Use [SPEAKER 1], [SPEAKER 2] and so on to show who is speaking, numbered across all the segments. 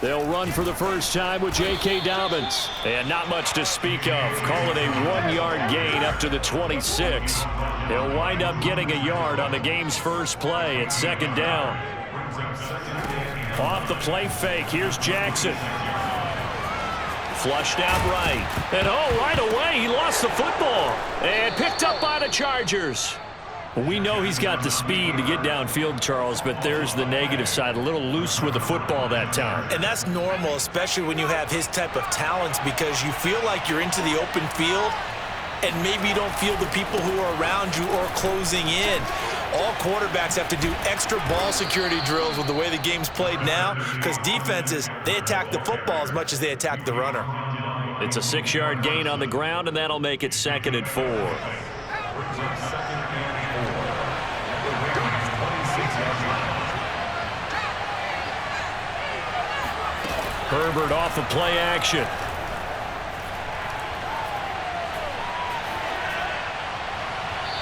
[SPEAKER 1] They'll run for the first time with J.K. Dobbins. And not much to speak of. Call it a 1-yard gain up to the 26. He'll wind up getting a yard on the game's first play at second down. Off the play fake, here's Jackson. Flushed out right. And right away, he lost the football. And picked up by the Chargers. We know he's got the speed to get downfield, Charles, but there's the negative side. A little loose with the football that time.
[SPEAKER 2] And that's normal, especially when you have his type of talents, because you feel like you're into the open field and maybe you don't feel the people who are around you or closing in. All quarterbacks have to do extra ball security drills with the way the game's played now, because defenses, they attack the football as much as they attack the runner.
[SPEAKER 1] It's a 6-yard gain on the ground, and that'll make it 2nd and 4. Herbert off of play action.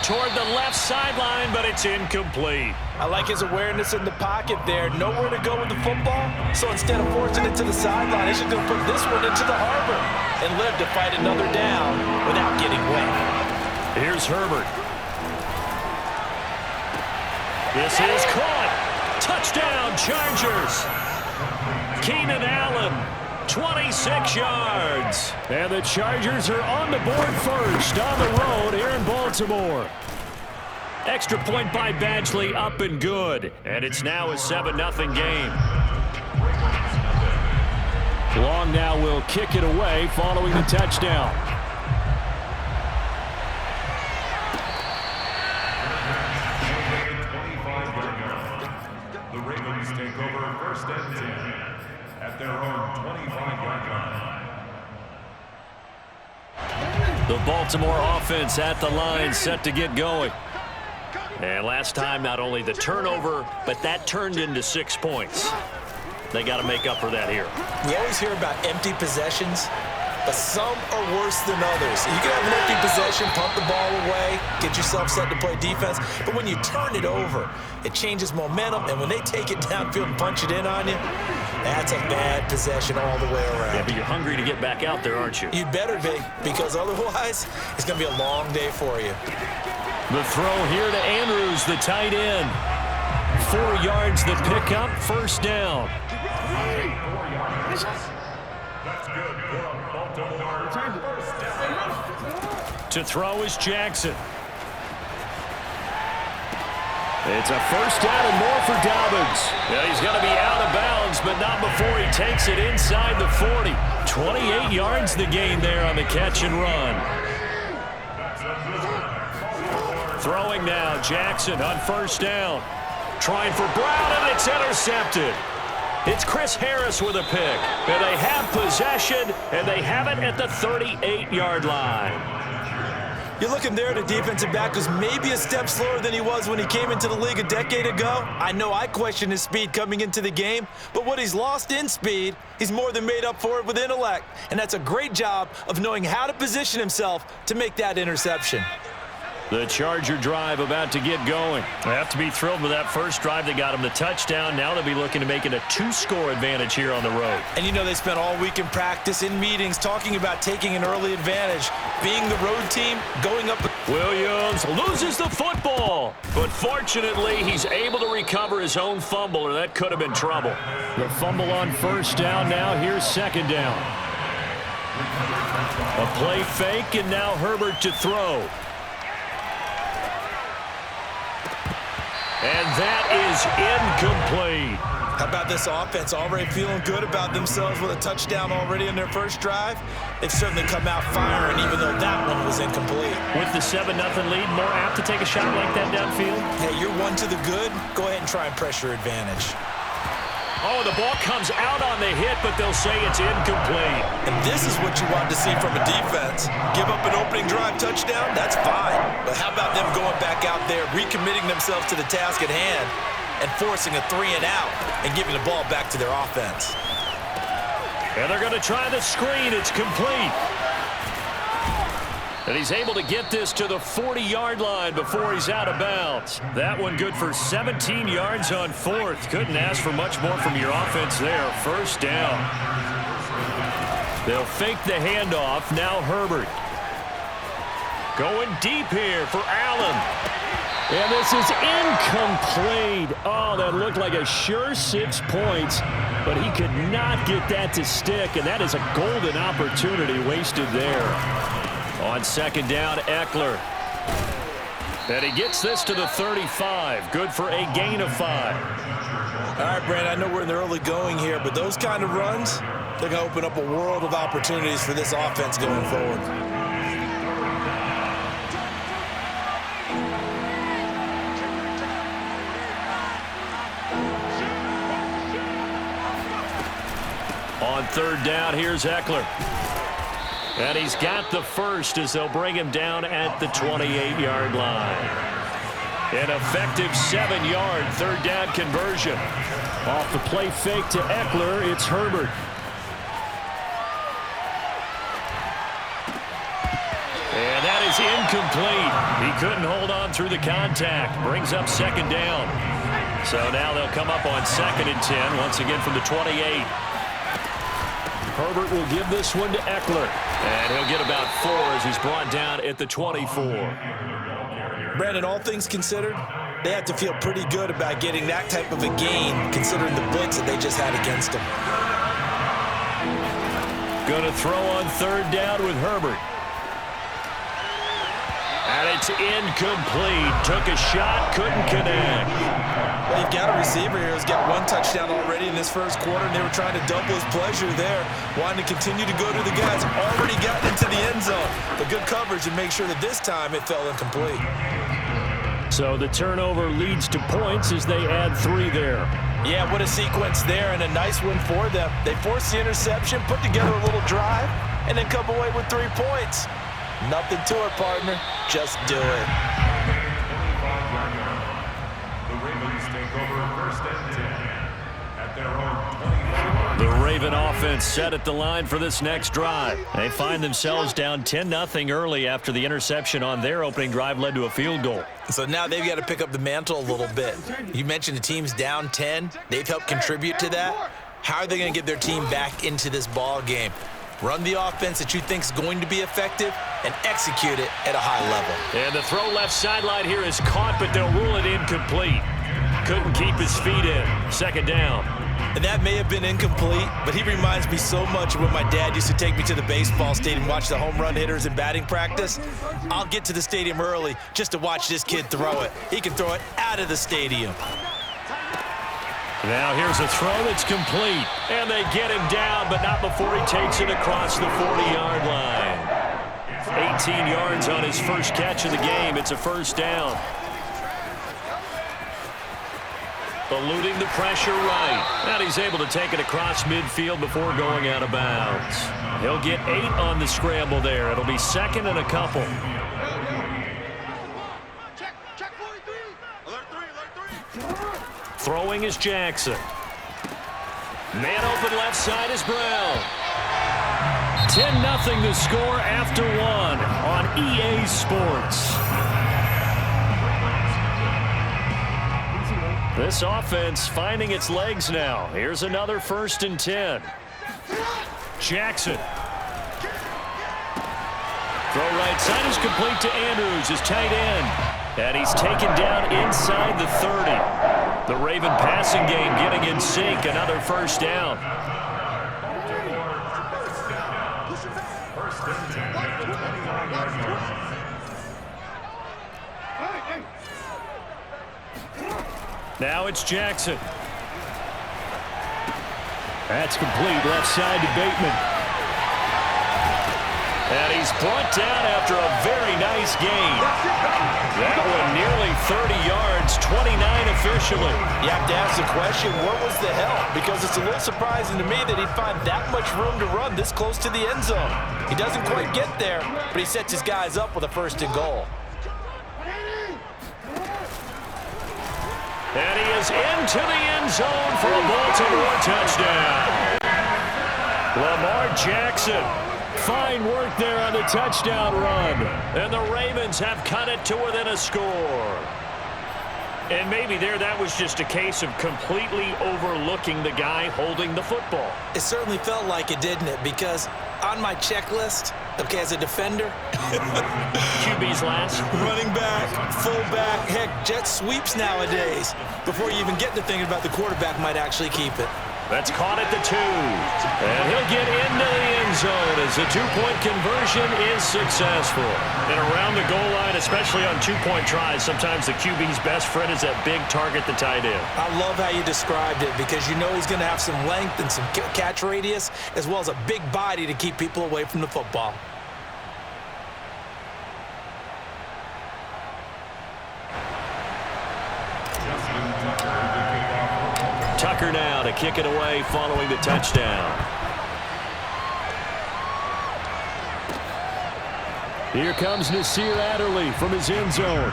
[SPEAKER 1] Toward the left sideline, but it's incomplete.
[SPEAKER 2] I like his awareness in the pocket there. Nowhere to go with the football. So instead of forcing it to the sideline, he's just going to put this one into the harbor and live to fight another down without getting wet.
[SPEAKER 1] Here's Herbert. This is caught. Touchdown, Chargers. Keenan Allen, 26 yards. And the Chargers are on the board first on the road here in Baltimore. Extra point by Badgley, up and good. And it's now a 7-0 game. Long now will kick it away following the touchdown.
[SPEAKER 3] The Ravens take over 1st and 10 at their own 25-yard line.
[SPEAKER 1] The Baltimore offense at the line, set to get going. And last time, not only the turnover, but that turned into 6 points. They got to make up for that here.
[SPEAKER 2] We always hear about empty possessions, but some are worse than others. You can have an empty possession, pump the ball away, get yourself set to play defense, but when you turn it over, it changes momentum, and when they take it downfield and punch it in on you, that's a bad possession all the way around.
[SPEAKER 1] Yeah, but you're hungry to get back out there, aren't you?
[SPEAKER 2] You'd better be, because otherwise, it's going to be a long day for you.
[SPEAKER 1] The throw here to Andrews, the tight end. 4 yards the pickup, first down.
[SPEAKER 3] That's good for Baltimore. First down.
[SPEAKER 1] To throw is Jackson. It's a first down and more for Dobbins. Yeah, he's going to be out of bounds, but not before he takes it inside the 40. 28 yards the gain there on the catch and run. Throwing now, Jackson on first down. Trying for Brown, and it's intercepted. It's Chris Harris with a pick. And they have possession, and they have it at the 38-yard line.
[SPEAKER 2] You're looking there at a defensive back who's maybe a step slower than he was when he came into the league a decade ago. I know I questioned his speed coming into the game, but what he's lost in speed, he's more than made up for it with intellect. And that's a great job of knowing how to position himself to make that interception.
[SPEAKER 1] The Charger drive about to get going. They have to be thrilled with that first drive that got them the touchdown. Now they'll be looking to make it a 2-score advantage here on the road.
[SPEAKER 2] And you know they spent all week in practice, in meetings, talking about taking an early advantage. Being the road team, going up.
[SPEAKER 1] Williams loses the football. But fortunately, he's able to recover his own fumble, or that could have been trouble. The fumble on first down now. Here's second down. A play fake, and now Herbert to throw. And that is incomplete.
[SPEAKER 2] How about this offense already feeling good about themselves with a touchdown already in their first drive? They've certainly come out firing, even though that one was incomplete.
[SPEAKER 1] With the 7-0 lead, more apt to take a shot like that downfield?
[SPEAKER 2] Hey, you're one to the good. Go ahead and try and pressure advantage.
[SPEAKER 1] Oh, the ball comes out on the hit, but they'll say it's incomplete.
[SPEAKER 2] And this is what you want to see from a defense. Give up an opening drive touchdown, that's fine. But how about them going back out there, recommitting themselves to the task at hand, and forcing a 3-and-out and giving the ball back to their offense?
[SPEAKER 1] And they're going to try the screen. It's complete. And he's able to get this to the 40-yard line before he's out of bounds. That one good for 17 yards on fourth. Couldn't ask for much more from your offense there. First down. They'll fake the handoff. Now Herbert. Going deep here for Allen. And this is incomplete. Oh, that looked like a sure 6 points, but he could not get that to stick, and that is a golden opportunity wasted there. On second down, Eckler. And he gets this to the 35. Good for a gain of 5.
[SPEAKER 2] All right, Brandon, I know we're in the early going here, but those kind of runs, they're going to open up a world of opportunities for this offense going forward.
[SPEAKER 1] On third down, here's Eckler. And he's got the first as they'll bring him down at the 28-yard line. An effective 7-yard third down conversion. Off the play fake to Eckler, it's Herbert. And that is incomplete. He couldn't hold on through the contact. Brings up second down. So now they'll come up on 2nd and 10, once again from the 28. Herbert will give this one to Eckler. And he'll get about 4 as he's brought down at the 24.
[SPEAKER 2] Brandon, all things considered, they have to feel pretty good about getting that type of a gain, considering the blitz that they just had against them.
[SPEAKER 1] Going to throw on third down with Herbert. And it's incomplete. Took a shot, couldn't connect.
[SPEAKER 2] Well, you've got a receiver here who's got 1 touchdown already in this first quarter, and they were trying to double his pleasure there, wanting to continue to go to the guys already gotten into the end zone. But good coverage and make sure that this time it fell incomplete.
[SPEAKER 1] So the turnover leads to points as they add 3 there.
[SPEAKER 2] Yeah, what a sequence there, and a nice one for them. They forced the interception, put together a little drive, and then come away with 3 points. Nothing to it, partner. Just do it.
[SPEAKER 1] The Raven offense set at the line for this next drive. They find themselves down 10-0 early after the interception on their opening drive led to a field goal.
[SPEAKER 2] So now they've got to pick up the mantle a little bit. You mentioned the team's down 10. They've helped contribute to that. How are they going to get their team back into this ball game? Run the offense that you think is going to be effective and execute it at a high level.
[SPEAKER 1] And the throw left sideline here is caught, but they'll rule it incomplete. Couldn't keep his feet in. Second down.
[SPEAKER 2] And that may have been incomplete, but he reminds me so much of when my dad used to take me to the baseball stadium, watch the home run hitters in batting practice. I'll get to the stadium early just to watch this kid throw it. He can throw it out of the stadium.
[SPEAKER 1] Now here's a throw that's complete. And they get him down, but not before he takes it across the 40-yard line. 18 yards on his first catch of the game. It's a first down. Eluding the pressure right. And he's able to take it across midfield before going out of bounds. He'll get 8 on the scramble there. It'll be 2nd and a couple. Throwing is Jackson. Man open left side is Brown. 10-0 the score after 1 on EA Sports. This offense finding its legs now. Here's another 1st and 10. Jackson. Throw right side is complete to Andrews, his tight end. And he's taken down inside the 30. The Raven passing game getting in sync. Another first down. Now it's Jackson. That's complete. Left side to Bateman. And he's brought down after a very nice gain. That one nearly 30 yards, 29 officially.
[SPEAKER 2] You have to ask the question, what was the help? Because it's a little surprising to me that he'd find that much room to run this close to the end zone. He doesn't quite get there, but he sets his guys up with a 1st and goal.
[SPEAKER 1] And he is into the end zone for a Baltimore touchdown. Lamar Jackson Fine work there on the touchdown run. And the Ravens have cut it to within a score. And maybe that was just a case of completely overlooking the guy holding the football.
[SPEAKER 2] It certainly felt like it, didn't it? Because on my checklist, okay, as a defender,
[SPEAKER 1] QB's last.
[SPEAKER 2] running back, fullback, heck, jet sweeps nowadays. Before you even get to thinking about the quarterback might actually keep it.
[SPEAKER 1] That's caught at the 2. And he'll get into the end zone as the two-point conversion is successful. And around the goal line, especially on two-point tries, sometimes the QB's best friend is that big target, the tight end.
[SPEAKER 2] I love how you described it because you know he's going to have some length and some catch radius as well as a big body to keep people away from the football.
[SPEAKER 1] Tucker now to kick it away following the touchdown. Here comes Nasir Adderley from his end zone.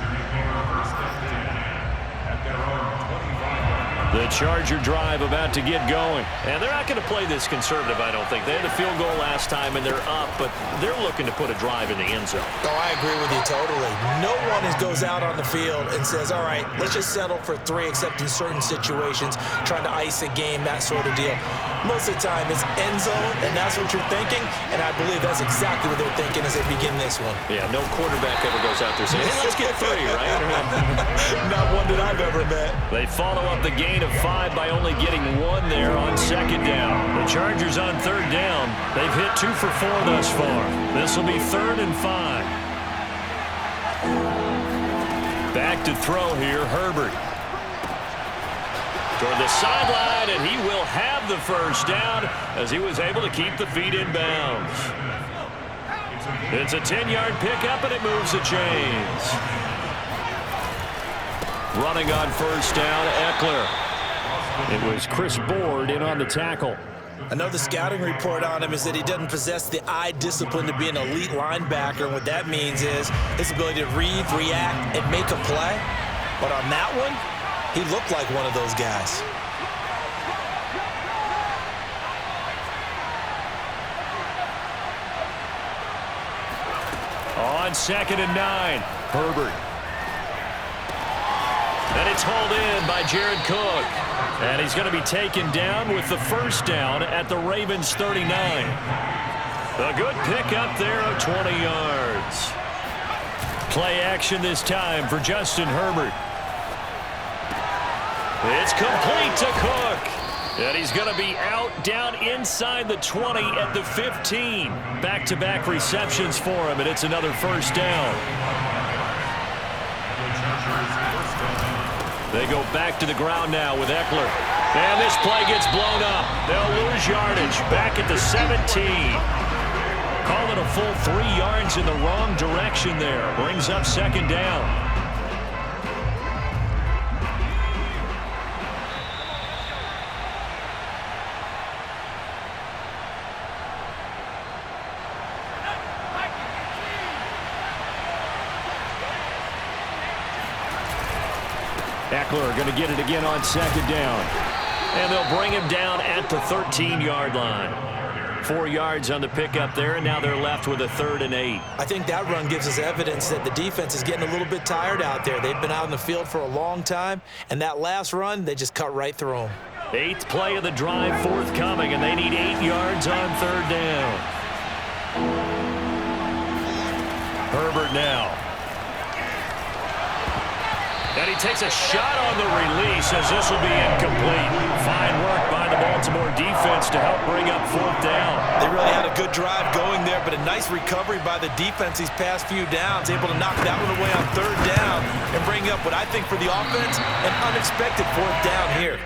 [SPEAKER 1] The Charger drive about to get going. And they're not going to play this conservative, I don't think. They had a field goal last time, and they're up, but they're looking to put a drive in the end zone.
[SPEAKER 2] Oh, I agree with you totally. No one goes out on the field and says, all right, let's just settle for 3, except in certain situations, trying to ice a game, that sort of deal. Most of the time, it's end zone, and that's what you're thinking, and I believe that's exactly what they're thinking as they begin this one.
[SPEAKER 1] Yeah, no quarterback ever goes out there saying, hey, let's get 3, right?
[SPEAKER 2] Not one that I've ever met.
[SPEAKER 1] They follow up the gain of 5 by only getting 1 there on second down. The Chargers on third down. They've hit 2 for 4 thus far. This will be 3rd and 5. Back to throw here, Herbert. Toward the sideline, and he will have the first down as he was able to keep the feet in bounds. It's a 10-yard pickup, and it moves the chains. Running on first down, Eckler. It was Chris Board in on the tackle.
[SPEAKER 2] I know the scouting report on him is that he doesn't possess the eye discipline to be an elite linebacker. And what that means is his ability to read, react, and make a play. But on that one, he looked like one of those guys.
[SPEAKER 1] On 2nd and 9, Herbert. And it's hauled in by Jared Cook. And he's going to be taken down with the first down at the Ravens 39. A good pickup there of 20 yards. Play action this time for Justin Herbert. It's complete to Cook. And he's going to be out down inside the 20 at the 15. Back-to-back receptions for him, and it's another first down. They go back to the ground now with Eckler. And this play gets blown up. They'll lose yardage. Back at the 17. Call it a full 3 yards in the wrong direction there. Brings up second down. Eckler going to get it again on second down. And they'll bring him down at the 13-yard line. 4 yards on the pickup there, and now they're left with a 3rd and 8.
[SPEAKER 2] I think that run gives us evidence that the defense is getting a little bit tired out there. They've been out in the field for a long time, and that last run, they just cut right through them.
[SPEAKER 1] 8th play of the drive forthcoming, and they need 8 yards on 3rd down. Herbert now. And he takes a shot on the release as this will be incomplete. Fine work by the Baltimore defense to help bring up 4th down.
[SPEAKER 2] They really had a good drive going there, but a nice recovery by the defense these past few downs, able to knock that one away on 3rd down and bring up what I think for the offense, an unexpected 4th down here.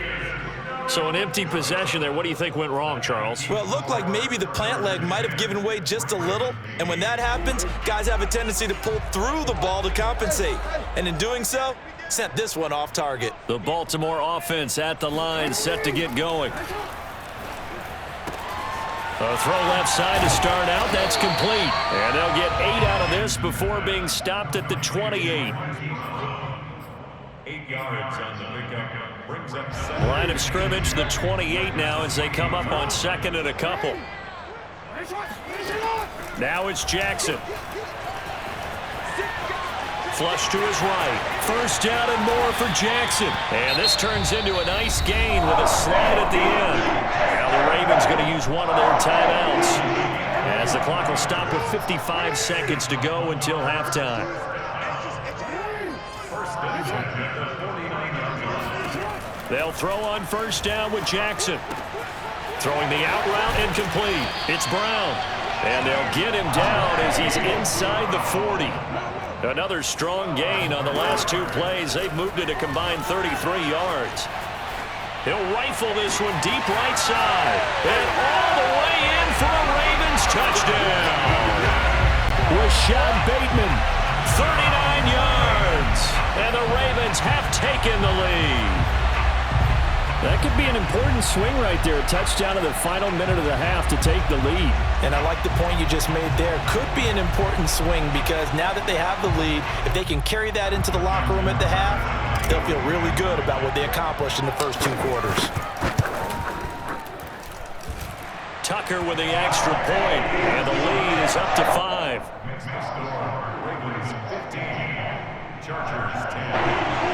[SPEAKER 1] So an empty possession there. What do you think went wrong, Charles?
[SPEAKER 2] Well, it looked like maybe the plant leg might have given way just a little, and when that happens, guys have a tendency to pull through the ball to compensate, and in doing so, sent this one off target.
[SPEAKER 1] The Baltimore offense at the line, set to get going. A throw left side to start out. That's complete. And they'll get 8 out of this before being stopped at the 28.
[SPEAKER 3] 8 yards on the pickup. Brings up 7.
[SPEAKER 1] Line of scrimmage, the 28 now as they come up on 2nd and a couple. Now it's Jackson. Flush to his right. First down and more for Jackson. And this turns into a nice gain with a slide at the end. Now the Ravens going to use one of their timeouts, as the clock will stop with 55 seconds to go until halftime. They'll throw on first down with Jackson. Throwing the out route incomplete. It's Brown. And they'll get him down as he's inside the 40. Another strong gain on the last two plays. They've moved it a combined 33 yards. He'll rifle this one deep right side. And all the way in for a Ravens touchdown. Rashad Bateman, 39 yards. And the Ravens have taken the lead. That could be an important swing right there. A touchdown in the final minute of the half to take the lead.
[SPEAKER 2] And I like the point you just made there. Could be an important swing because now that they have the lead, if they can carry that into the locker room at the half, they'll feel really good about what they accomplished in the first two quarters.
[SPEAKER 1] Tucker with the extra point, and the lead is up to 5.
[SPEAKER 3] Makes the score Ravens 15, Chargers 10.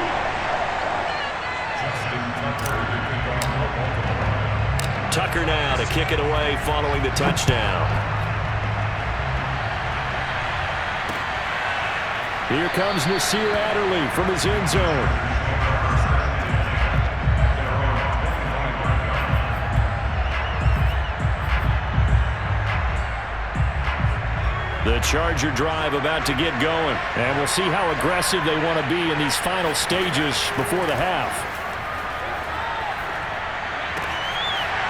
[SPEAKER 1] Tucker now to kick it away following the touchdown. Here comes Nasir Adderley from his end zone. The Charger drive about to get going, and we'll see how aggressive they want to be in these final stages before the half.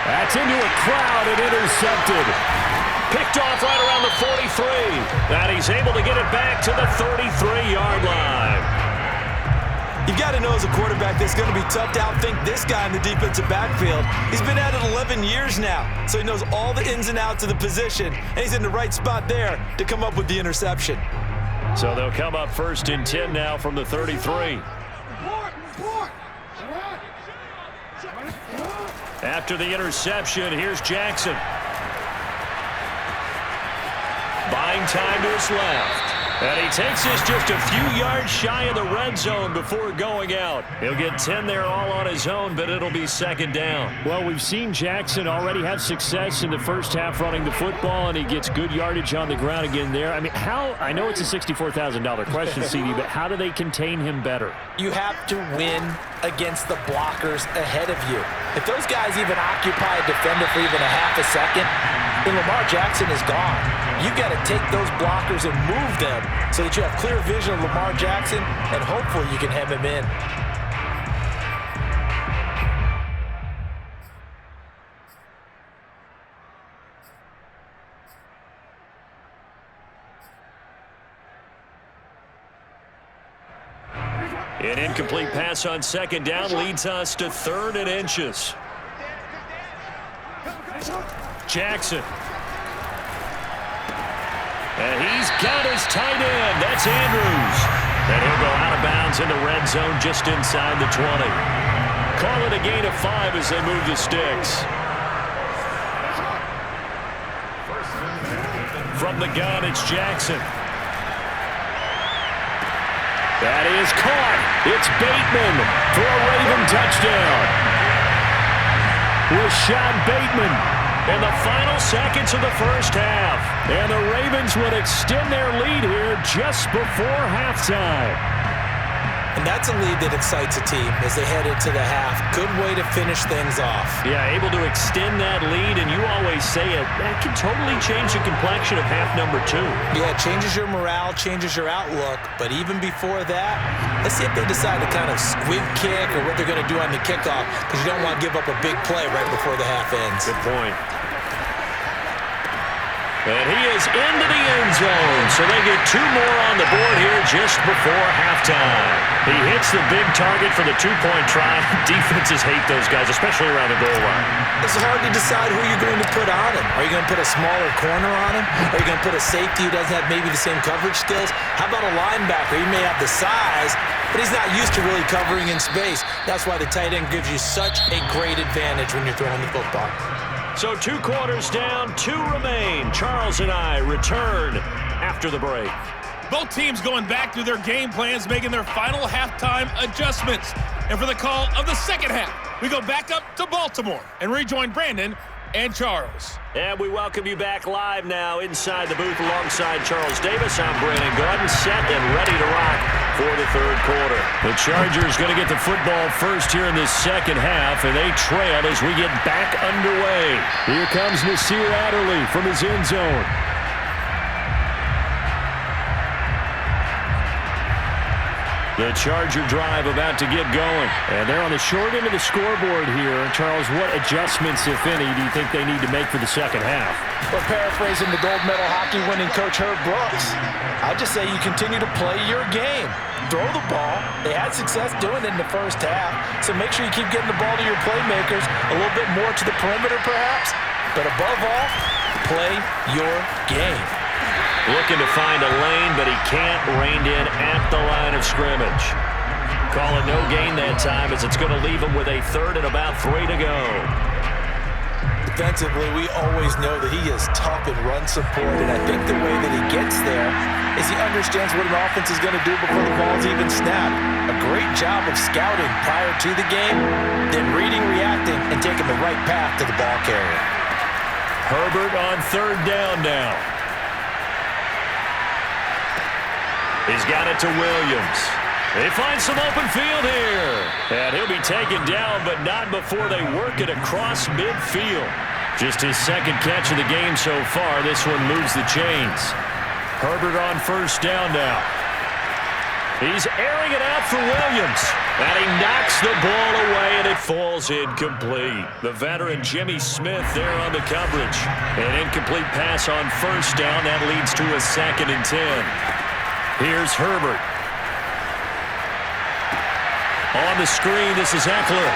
[SPEAKER 1] That's into a crowd and intercepted. Picked off right around the 43. And he's able to get it back to the 33-yard line.
[SPEAKER 2] You've got to know as a quarterback that it's going to be tough to outthink this guy in the defensive backfield. He's been at it 11 years now, so he knows all the ins and outs of the position, and he's in the right spot there to come up with the interception.
[SPEAKER 1] So they'll come up first and 10 now from the 33. After the interception, here's Jackson. Buying time to his left. And he takes this just a few yards shy of the red zone before going out. He'll get 10 there all on his own, but it'll be second down. Well, we've seen Jackson already have success in the first half running the football, and he gets good yardage on the ground again there. I mean, I know it's a $64,000 question, CD, but how do they contain him better?
[SPEAKER 2] You have to win against the blockers ahead of you. If those guys even occupy a defender for even a half a second, then Lamar Jackson is gone. You've got to take those blockers and move them so that you have clear vision of Lamar Jackson, and hopefully you can hem him in.
[SPEAKER 1] An incomplete pass on second down leads us to 3rd and inches. Jackson. And he's got his tight end. That's Andrews. And he'll go out of bounds in the red zone just inside the 20. Call it a gain of 5 as they move the sticks. From the gun, it's Jackson. That is caught. It's Bateman for a Raven touchdown. Rashad Bateman in the final seconds of the first half. And the Ravens would extend their lead here just before halftime.
[SPEAKER 2] And that's a lead that excites a team as they head into the half. Good way to finish things off.
[SPEAKER 1] Yeah, able to extend that lead, and you always say it, that can totally change the complexion of half number 2.
[SPEAKER 2] Yeah, it changes your morale, changes your outlook, but even before that, let's see if they decide to kind of squib kick or what they're going to do on the kickoff, because you don't want to give up a big play right before the half ends.
[SPEAKER 1] Good point. And he is into the end zone, so they get 2 more on the board here just before halftime. He hits the big target for the 2-point try. Defenses hate those guys, especially around the goal line.
[SPEAKER 2] It's hard to decide who you're going to put on him. Are you going to put a smaller corner on him? Are you going to put a safety who doesn't have maybe the same coverage skills? How about a linebacker? He may have the size, but he's not used to really covering in space. That's why the tight end gives you such a great advantage when you're throwing the football.
[SPEAKER 1] So 2 quarters down, 2 remain. Charles and I return after the break.
[SPEAKER 4] Both teams going back through their game plans, making their final halftime adjustments. And for the call of the second half, we go back up to Baltimore and rejoin Brandon and Charles.
[SPEAKER 1] And we welcome you back live now inside the booth alongside Charles Davis. I'm Brandon Gordon, set and ready to rock for the third quarter. The Chargers going to get the football first here in this second half, and they trail as we get back underway. Here comes Nasir Adderley from his end zone. The Charger drive about to get going. And they're on the short end of the scoreboard here. Charles, what adjustments, if any, do you think they need to make for the second half?
[SPEAKER 5] Well, paraphrasing the gold medal hockey winning coach Herb Brooks, I just say you continue to play your game. Throw the ball. They had success doing it in the first half, so make sure you keep getting the ball to your playmakers, a little bit more to the perimeter perhaps, but above all, play your game.
[SPEAKER 1] Looking to find a lane, but he can't rein in at the line of scrimmage. Call it no gain that time as it's going to leave him with a third and about 3 to go.
[SPEAKER 2] Defensively, we always know that he is tough in run support, and I think the way that he gets there is he understands what an offense is going to do before the ball's even snapped. A great job of scouting prior to the game, then reading, reacting, and taking the right path to the ball carrier.
[SPEAKER 1] Herbert on third down now. He's got it to Williams. They find some open field here. And he'll be taken down, but not before they work it across midfield. Just his second catch of the game so far. This one moves the chains. Herbert on first down now. He's airing it out for Williams. And he knocks the ball away, and it falls incomplete. The veteran Jimmy Smith there on the coverage. An incomplete pass on first down. That leads to a 2nd and 10. Here's Herbert. On the screen, this is Eckler.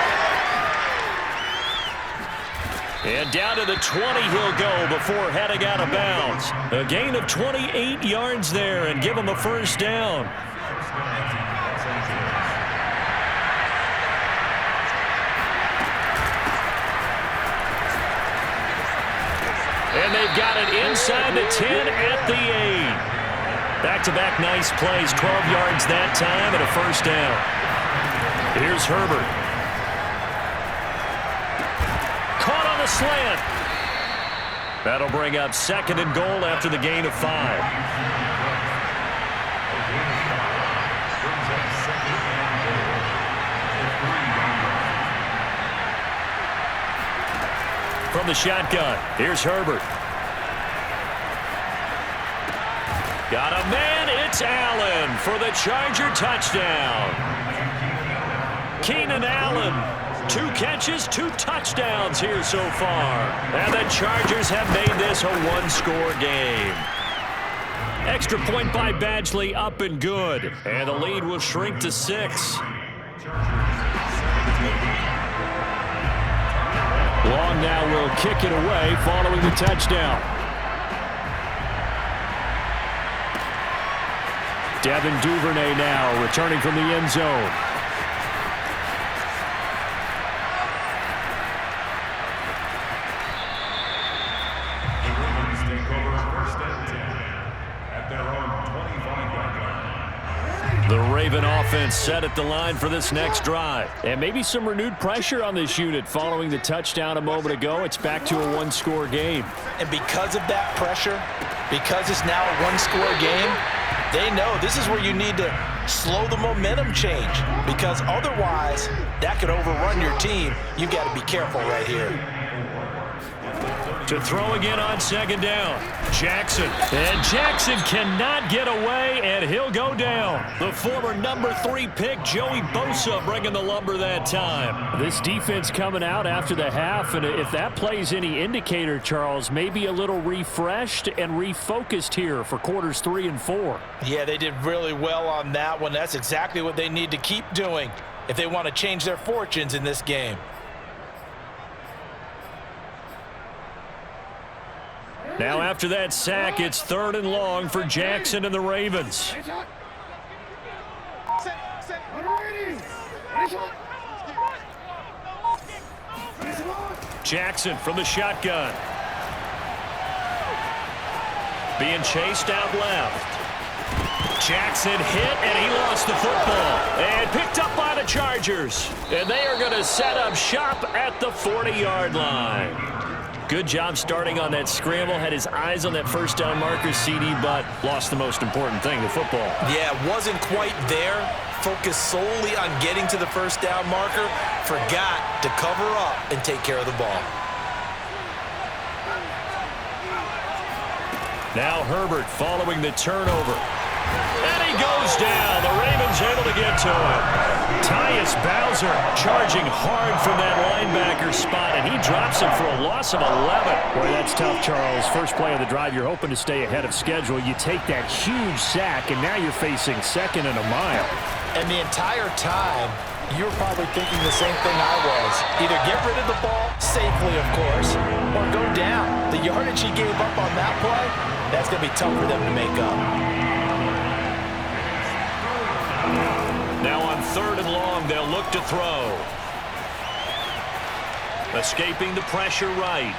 [SPEAKER 1] And down to the 20 he'll go before heading out of bounds. A gain of 28 yards there and give him a first down. And they've got it inside the 10 at the 8. Back-to-back nice plays, 12 yards that time and a first down. Here's Herbert. Caught on the slant. That'll bring up 2nd and goal after the gain of 5. From the shotgun, here's Herbert. Got a man, it's Allen for the Charger touchdown. Keenan Allen, 2 catches, 2 touchdowns here so far. And the Chargers have made this a 1-score game. Extra point by Badgley, up and good. And the lead will shrink to 6. Long now will kick it away following the touchdown. Devin Duvernay now returning from the end zone.
[SPEAKER 3] The Ravens take over 1st and 10 at their own 25-yard line.
[SPEAKER 1] The Raven offense set at the line for this next drive. And maybe some renewed pressure on this unit following the touchdown a moment ago. It's back to a 1-score game.
[SPEAKER 5] And because of that pressure, because it's now a 1-score game, they know this is where you need to slow the momentum change, because otherwise that could overrun your team. You've got to be careful right here.
[SPEAKER 1] To throw again on 2nd down. Jackson. And Jackson cannot get away, and he'll go down. The former number 3 pick, Joey Bosa, bringing the lumber that time. This defense coming out after the half, and if that plays any indicator, Charles, maybe a little refreshed and refocused here for quarters 3 and 4.
[SPEAKER 5] Yeah, they did really well on that one. That's exactly what they need to keep doing if they want to change their fortunes in this game.
[SPEAKER 1] Now after that sack, it's 3rd and long for Jackson and the Ravens. Jackson from the shotgun. Being chased out left. Jackson hit, and he lost the football. And picked up by the Chargers. And they are going to set up shop at the 40-yard line. Good job starting on that scramble. Had his eyes on that first down marker, CD, but lost the most important thing, the football.
[SPEAKER 2] Yeah, wasn't quite there. Focused solely on getting to the first down marker. Forgot to cover up and take care of the ball.
[SPEAKER 1] Now Herbert following the turnover. And he goes down. The Ravens able to get to him. Tyus Bowser charging hard from that linebacker spot, and he drops him for a loss of 11.
[SPEAKER 6] Boy, that's tough, Charles. First play of the drive, you're hoping to stay ahead of schedule. You take that huge sack, and now you're facing second and a mile.
[SPEAKER 5] And the entire time, you were probably thinking the same thing I was. Either get rid of the ball, safely of course, or go down. The yardage he gave up on that play, that's going to be tough for them to make up.
[SPEAKER 1] Now on 3rd and long, they'll look to throw. Escaping the pressure right.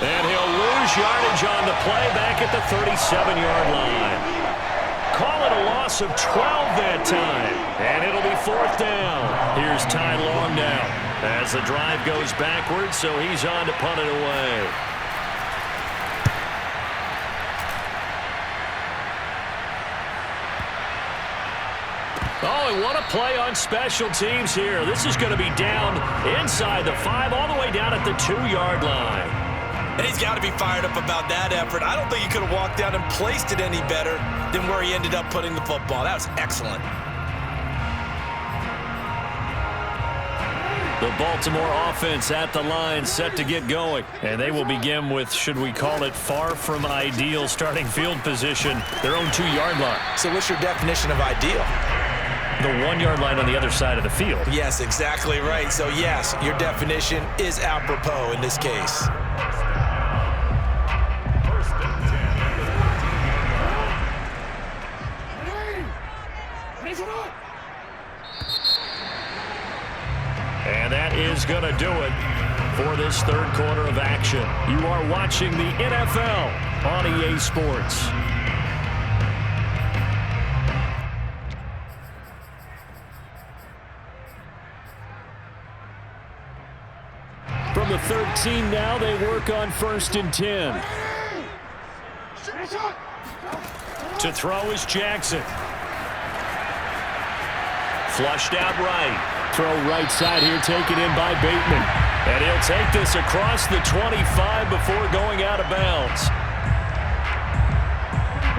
[SPEAKER 1] And he'll lose yardage on the play back at the 37-yard line. Call it a loss of 12 that time. And it'll be 4th down. Here's Ty Long now as the drive goes backwards, so he's on to punt it away. Oh, and what a play on special teams here. This is going to be down inside the 5, all the way down at the 2-yard line.
[SPEAKER 2] And he's got to be fired up about that effort. I don't think he could have walked down and placed it any better than where he ended up putting the football. That was excellent.
[SPEAKER 1] The Baltimore offense at the line set to get going. And they will begin with, should we call it, far from ideal starting field position, their own 2-yard line.
[SPEAKER 2] So what's your definition of ideal?
[SPEAKER 1] The 1-yard line on the other side of the field.
[SPEAKER 2] Yes, exactly right. So, yes, your definition is apropos in this case.
[SPEAKER 1] And that is going to do it for this 3rd quarter of action. You are watching the NFL on EA Sports. From the 13 now, they work on 1st and 10. To throw is Jackson. Flushed out right. Throw right side here, taken in by Bateman. And he'll take this across the 25 before going out of bounds.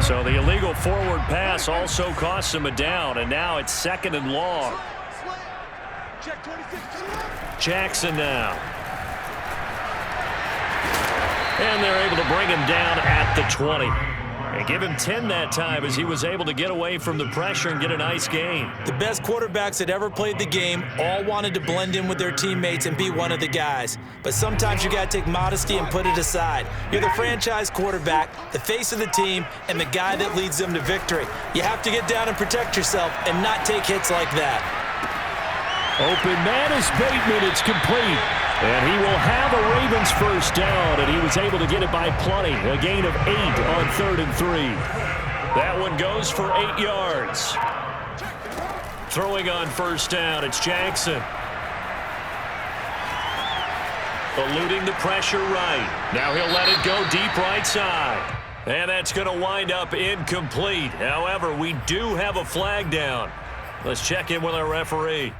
[SPEAKER 1] So the illegal forward pass also costs him a down, and now it's 2nd and long. Jackson now. And they're able to bring him down at the 20. And give him 10 that time as he was able to get away from the pressure and get a nice gain.
[SPEAKER 2] The best quarterbacks that ever played the game all wanted to blend in with their teammates and be one of the guys. But sometimes you got to take modesty and put it aside. You're the franchise quarterback, the face of the team, and the guy that leads them to victory. You have to get down and protect yourself and not take hits like that.
[SPEAKER 1] Open man is Bateman. It's complete. And he will have a Ravens first down, and he was able to get it by plenty. A gain of 8 on 3rd and 3. That one goes for 8 yards. Throwing on first down, it's Jackson. Eluding the pressure right. Now he'll let it go deep right side. And that's going to wind up incomplete. However, we do have a flag down. Let's check in with our referee.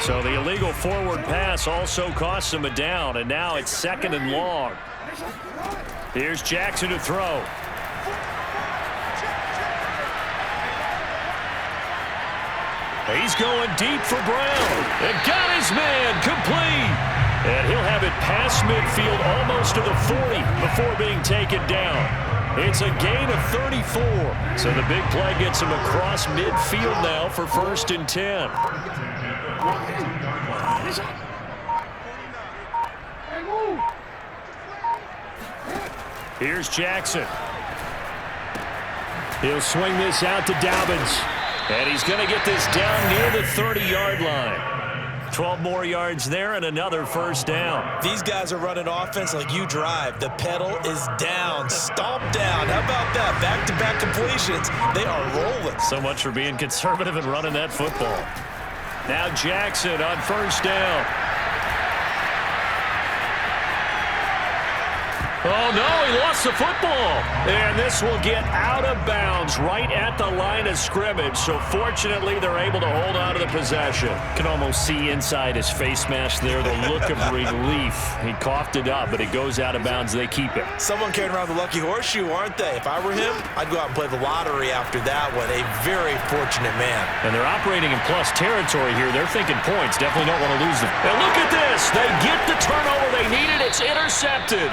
[SPEAKER 1] So the illegal forward pass also costs him a down, and now it's 2nd and long. Here's Jackson to throw. He's going deep for Brown. And got his man complete. And he'll have it past midfield almost to the 40 before being taken down. It's a gain of 34. So the big play gets him across midfield now for 1st and 10. Here's Jackson. He'll swing this out to Dobbins. And he's going to get this down near the 30-yard line. 12 more yards there and another first down.
[SPEAKER 2] These guys are running offense like you drive. The pedal is down, stomp down. How about that? Back-to-back completions. They are rolling.
[SPEAKER 1] So much for being conservative and running that football. Now Jackson on first down. Oh, no, he lost the football. And this will get out of bounds right at the line of scrimmage. So fortunately, they're able to hold on to the possession.
[SPEAKER 6] Can almost see inside his face mask there, the look of relief. He coughed it up, but it goes out of bounds. They keep it.
[SPEAKER 2] Someone carrying around the lucky horseshoe, aren't they? If I were him, I'd go out and play the lottery after that one. A very fortunate man.
[SPEAKER 6] And they're operating in plus territory here. They're thinking points. Definitely don't want to lose them.
[SPEAKER 1] And look at this. They get the turnover they needed. It's intercepted.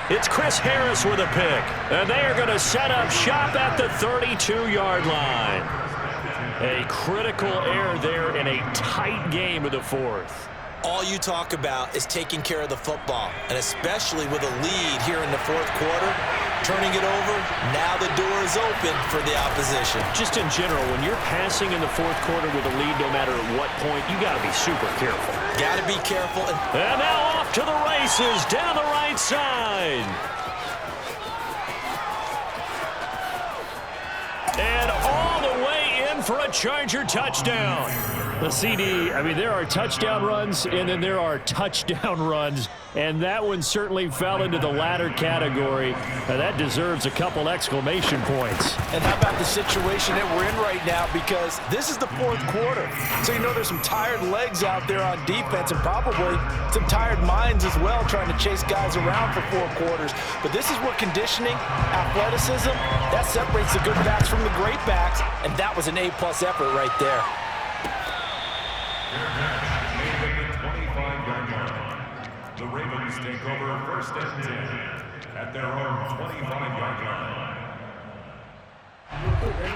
[SPEAKER 1] It's Chris Harris with a pick. And they are going to set up shop at the 32-yard line. A critical error there in a tight game of the fourth.
[SPEAKER 2] All you talk about is taking care of the football, and especially with a lead here in the fourth quarter, turning it over, now the door is open for the opposition.
[SPEAKER 1] Just in general, when you're passing in the fourth quarter with a lead, no matter at what point, you got to be super careful.
[SPEAKER 2] Got to be careful.
[SPEAKER 1] And now off to the races, down the right side. And all the way in for a Charger touchdown.
[SPEAKER 6] The CD, I mean, there are touchdown runs, and then there are touchdown runs, and that one certainly fell into the latter category. That deserves a couple exclamation points.
[SPEAKER 5] And how about the situation that we're in right now, because this is the fourth quarter. So you know there's some tired legs out there on defense and probably some tired minds as well trying to chase guys around for 4 quarters. But this is where conditioning, athleticism, that separates the good backs from the great backs, and that was an A-plus effort right there.
[SPEAKER 3] The Ravens take over first and 10 at their own 25-yard line.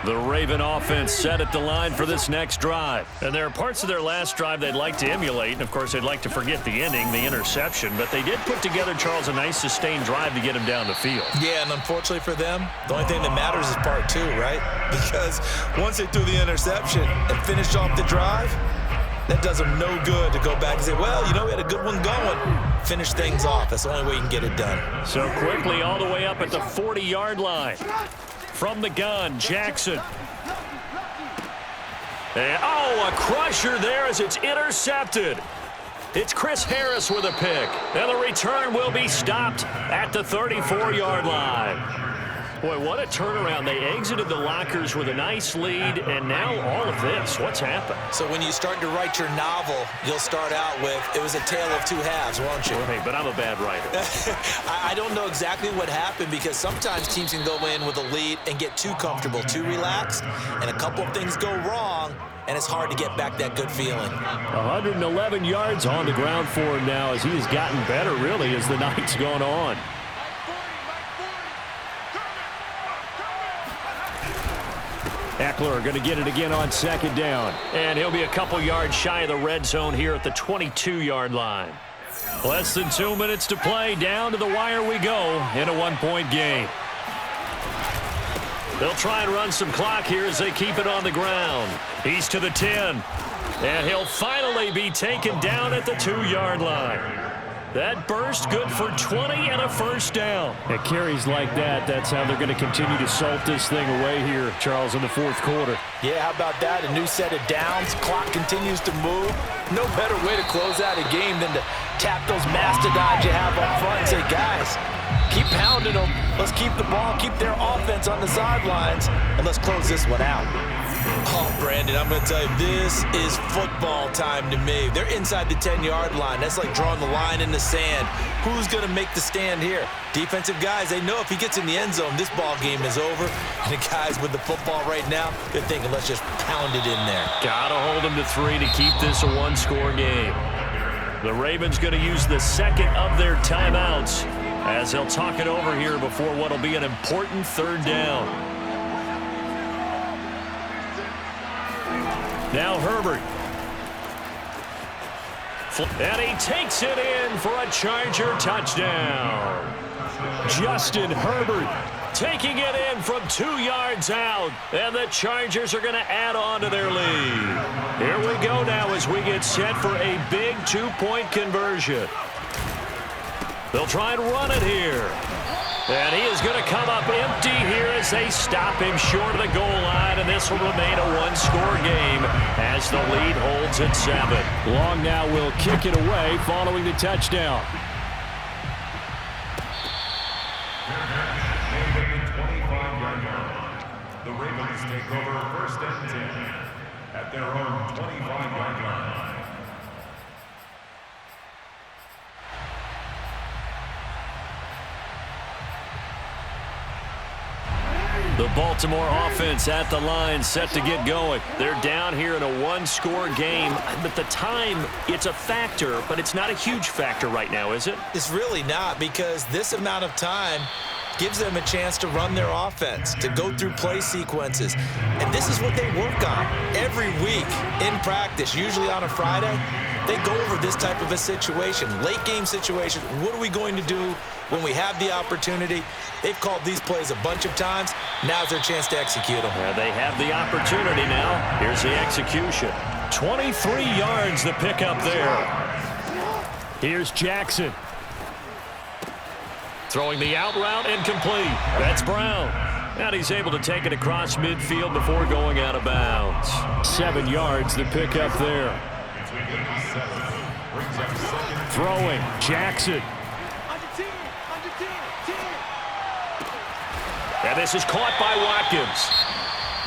[SPEAKER 1] The Raven offense set at the line for this next drive. And there are parts of their last drive they'd like to emulate. And, of course, they'd like to forget the ending, the interception. But they did put together, Charles, a nice sustained drive to get him down the field.
[SPEAKER 2] Yeah, and unfortunately for them, the only thing that matters is part 2, right? Because once they threw the interception and finished off the drive, that does them no good to go back and say, well, you know, we had a good one going. Finish things off. That's the only way you can get it done.
[SPEAKER 1] So quickly all the way up at the 40-yard line. From the gun, Jackson. And, oh, a crusher there as it's intercepted. It's Chris Harris with a pick. And the return will be stopped at the 34-yard line. Boy, what a turnaround. They exited the lockers with a nice lead, and now all of this. What's happened?
[SPEAKER 2] So when you start to write your novel, you'll start out with, it was a tale of 2 halves, won't you?
[SPEAKER 1] Hey, but I'm a bad writer.
[SPEAKER 2] I don't know exactly what happened, because sometimes teams can go in with a lead and get too comfortable, too relaxed, and a couple of things go wrong, and it's hard to get back that good feeling.
[SPEAKER 6] 111 yards on the ground for him now as he has gotten better, really, as the night's gone on. Eckler going to get it again on second down.
[SPEAKER 1] And he'll be a couple yards shy of the red zone here at the 22-yard line. Less than 2 minutes to play. Down to the wire we go in a 1-point game. They'll try and run some clock here as they keep it on the ground. He's to the 10. And he'll finally be taken down at the 2-yard line. That burst good for 20 and a first down.
[SPEAKER 6] At carries like that, that's how they're going to continue to salt this thing away here, Charles, in the fourth quarter.
[SPEAKER 5] Yeah, how about that? A new set of downs. Clock continues to move. No better way to close out a game than to tap those mastodons you have up front and say, guys, keep pounding them. Let's keep the ball, keep their offense on the sidelines, and let's close this one out.
[SPEAKER 2] Oh, Brandon, I'm going to tell you, this is football time to me. They're inside the 10-yard line. That's like drawing the line in the sand. Who's going to make the stand here? Defensive guys, they know if he gets in the end zone, this ball game is over. And the guys with the football right now, they're thinking, let's just pound it in there.
[SPEAKER 1] Got to hold them to 3 to keep this a 1-score game. The Ravens going to use the second of their timeouts as they'll talk it over here before what will be an important third down. Now Herbert. And he takes it in for a Charger touchdown. Justin Herbert taking it in from 2 yards out, and the Chargers are going to add on to their lead. Here we go now as we get set for a big 2-point conversion. They'll try and run it here. And he is going to come up empty here as they stop him short of the goal line, and this will remain a one-score game as the lead holds at 7.
[SPEAKER 6] Long now will kick it away following the touchdown.
[SPEAKER 3] The Ravens take over first and 10 at their own 25-yard line.
[SPEAKER 1] The Baltimore offense at the line set to get going. They're down here in a one-score game, but the time, it's a factor, but it's not a huge factor right now, is it?
[SPEAKER 2] It's really not, because this amount of time gives them a chance to run their offense, to go through play sequences. And this is what they work on every week in practice, usually on a Friday. They go over this type of a situation, late game situation. What are we going to do when we have the opportunity? They've called these plays a bunch of times. Now's their chance to execute them.
[SPEAKER 1] Yeah, they have the opportunity now. Here's the execution. 23 yards the pickup there.
[SPEAKER 6] Here's Jackson.
[SPEAKER 1] Throwing the out route incomplete. That's Brown. And he's able to take it across midfield before going out of bounds.
[SPEAKER 6] 7 yards the pickup there. Throwing, Jackson.
[SPEAKER 1] And this is caught by Watkins.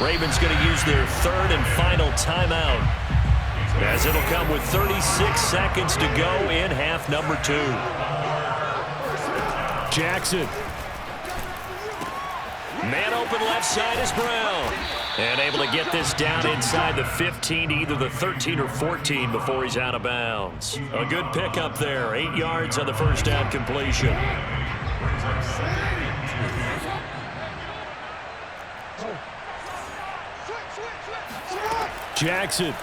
[SPEAKER 1] Ravens going to use their third and final timeout, as it'll come with 36 seconds to go in half number 2.
[SPEAKER 6] Jackson.
[SPEAKER 1] Man open left side is Brown. And able to get this down inside the 15, either the 13 or 14 before he's out of bounds. A good pickup there. 8 yards on the first down completion.
[SPEAKER 6] Jackson.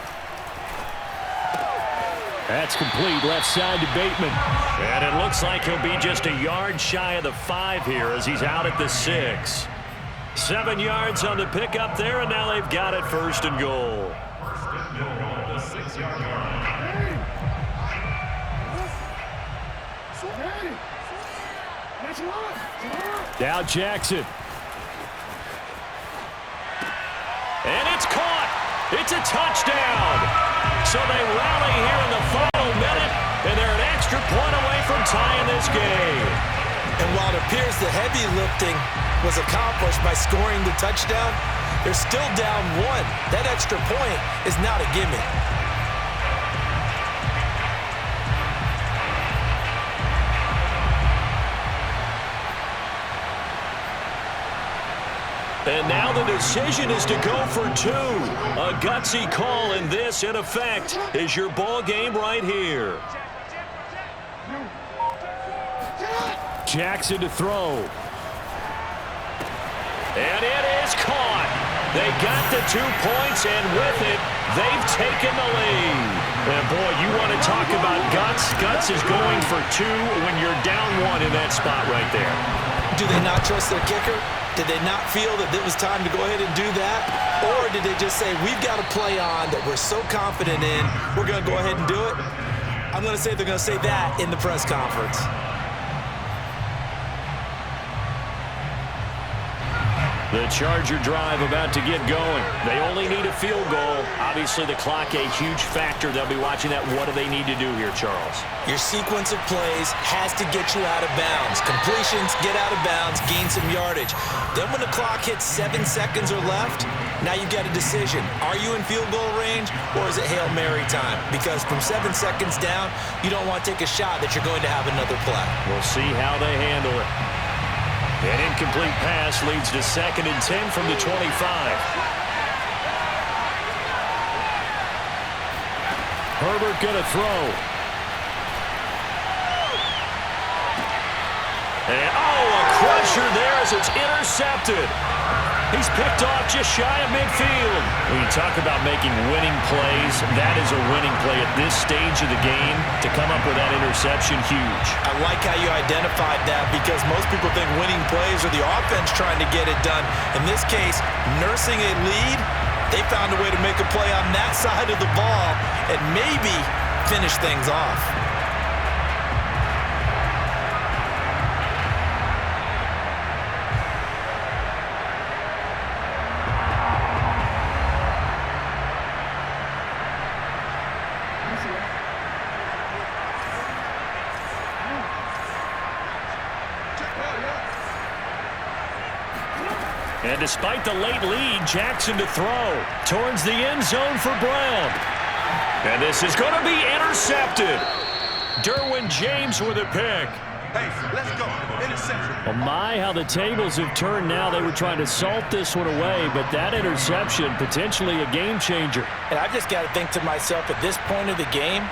[SPEAKER 6] That's complete left side to Bateman.
[SPEAKER 1] And it looks like he'll be just a yard shy of the 5 here as he's out at the 6. 7 yards on the pickup there, and now they've got it first and goal.
[SPEAKER 6] Now Jackson.
[SPEAKER 1] And it's caught. It's a touchdown. So they rally here in the final minute, and they're an extra point away from tying this game.
[SPEAKER 2] And while it appears the heavy lifting was accomplished by scoring the touchdown, they're still down 1. That extra point is not a gimme.
[SPEAKER 1] And now the decision is to go for 2. A gutsy call, and this, in effect, is your ball game right here.
[SPEAKER 6] Jackson to throw.
[SPEAKER 1] And it is caught. They got the 2 points, and with it, they've taken the lead. And boy, you want to talk about guts. Guts is going for 2 when you're down 1 in that spot right there.
[SPEAKER 2] Do they not trust their kicker? Did they not feel that it was time to go ahead and do that? Or did they just say, we've got a play on that we're so confident in, we're going to go ahead and do it? I'm going to say they're going to say that in the press conference.
[SPEAKER 1] The Charger drive about to get going. They only need a field goal. Obviously, the clock a huge factor. They'll be watching that. What do they need to do here, Charles?
[SPEAKER 2] Your sequence of plays has to get you out of bounds. Completions, get out of bounds, gain some yardage. Then when the clock hits 7 seconds or left, now you've got a decision. Are you in field goal range, or is it Hail Mary time? Because from 7 seconds down, you don't want to take a shot that you're going to have another play.
[SPEAKER 1] We'll see how they handle it. An incomplete pass leads to 2nd and 10 from the 25.
[SPEAKER 6] Herbert going to throw.
[SPEAKER 1] And, oh, a crusher there as it's intercepted. He's picked off just shy of midfield. When you talk about making winning plays, that is a winning play at this stage of the game. To come up with that interception, huge.
[SPEAKER 2] I like how you identified that because most people think winning plays are the offense trying to get it done. In this case, nursing a lead, they found a way to make a play on that side of the ball and maybe finish things off.
[SPEAKER 1] And despite the late lead, Jackson to throw towards the end zone for Brown. And this is going to be intercepted. Derwin James with a pick.
[SPEAKER 3] Hey, let's go. Interception.
[SPEAKER 6] Oh my, how the tables have turned now. They were trying to salt this one away, but that interception, potentially a game changer.
[SPEAKER 5] And I just got to think to myself, at this point of the game,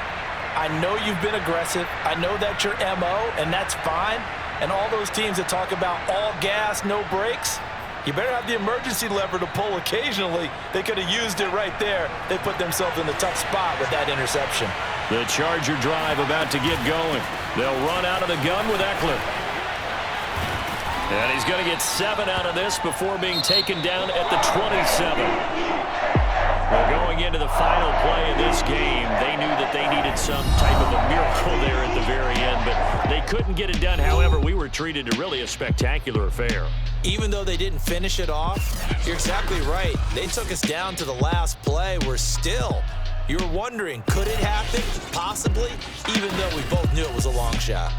[SPEAKER 5] I know you've been aggressive. I know that's your MO, and that's fine. And all those teams that talk about all gas, no brakes, you better have the emergency lever to pull occasionally. They could have used it right there. They put themselves in a tough spot with that interception.
[SPEAKER 1] The Charger drive about to get going. They'll run out of the gun with Eckler. And he's going to get 7 out of this before being taken down at the 27. We're going into the final play of this game. They knew that they needed some type of a miracle there at the very end, but they couldn't get it done. However, we were treated to really a spectacular affair.
[SPEAKER 2] Even though they didn't finish it off, you're exactly right. They took us down to the last play. We're still, you're wondering, could it happen? Possibly, even though we both knew it was a long shot.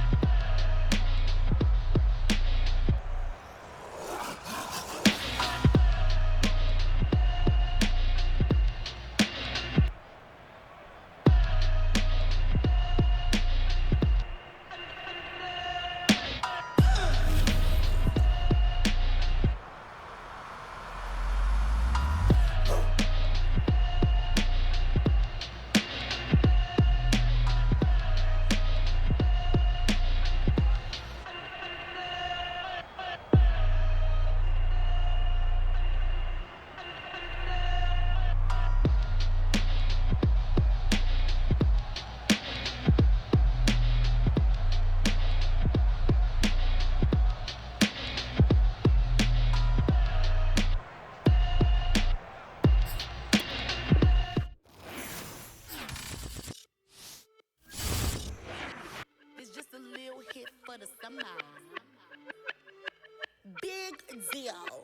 [SPEAKER 7] For the summer. Big deal.